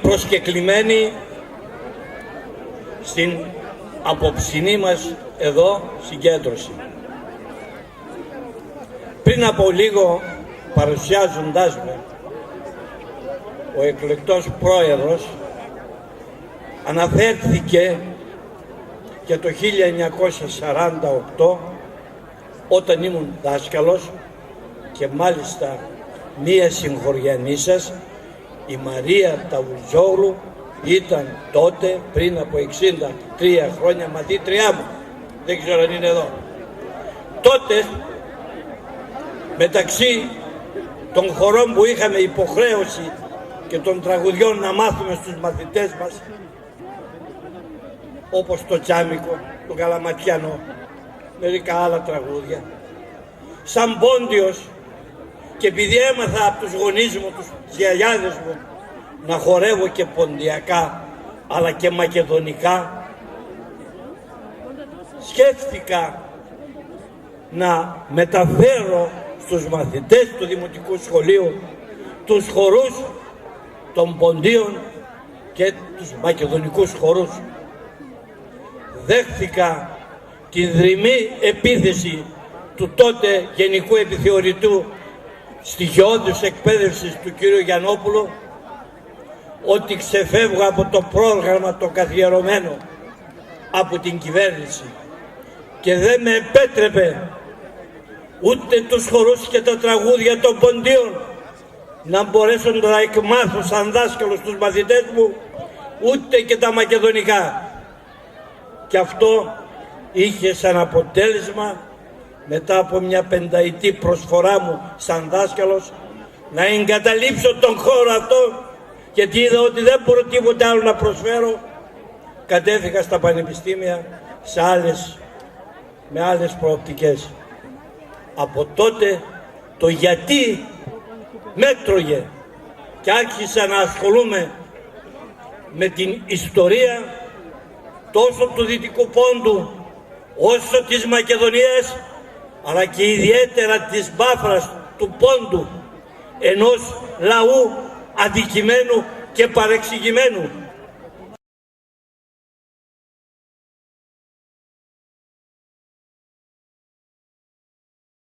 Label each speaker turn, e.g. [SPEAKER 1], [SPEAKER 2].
[SPEAKER 1] Προσκεκλημένοι στην απόψινή μας εδώ συγκέντρωση. Πριν από λίγο, παρουσιάζοντάς με, ο εκλεκτός πρόεδρος αναφέρθηκε και το 1948, όταν ήμουν δάσκαλος και μάλιστα μία συγχωριανή σας, η Μαρία Ταβουζόγλου, ήταν τότε πριν από 63 χρόνια μαθήτριά μου, δεν ξέρω αν είναι εδώ. Τότε μεταξύ των χωρών που είχαμε υποχρέωση και των τραγουδιών να μάθουμε στους μαθητές μας, όπως το Τσάμικο, το Καλαματιανό, μερικά άλλα τραγούδια, σαν πόντιος, και επειδή έμαθα από τους γονείς μου, τους γιαγιάδες μου, να χορεύω και ποντιακά αλλά και μακεδονικά, σκέφτηκα να μεταφέρω στους μαθητές του Δημοτικού Σχολείου τους χορούς των ποντίων και τους μακεδονικούς χορούς. Δέχθηκα την δρυμή επίθεση του τότε Γενικού Επιθεωρητού Στοιχειώδους Εκπαίδευσης του κ. Γιαννόπουλου, ότι ξεφεύγω από το πρόγραμμα το καθιερωμένο από την κυβέρνηση και δεν με επέτρεπε ούτε τους χορούς και τα τραγούδια των ποντίων να μπορέσω να εκμάθω σαν δάσκαλος τους μαθητές μου, ούτε και τα μακεδονικά. Και αυτό είχε σαν αποτέλεσμα, μετά από μια πενταετή προσφορά μου σαν δάσκαλος, να εγκαταλείψω τον χώρο αυτό, γιατί είδα ότι δεν μπορώ τίποτα άλλο να προσφέρω. Κατέφυγα στα πανεπιστήμια με άλλες προοπτικές. Από τότε το γιατί μέτρωγε και άρχισα να ασχολούμαι με την ιστορία τόσο του Δυτικού Πόντου όσο της Μακεδονίας, αλλά και ιδιαίτερα της Μπάφρας, του Πόντου, ενός λαού αδικημένου και παρεξηγημένου.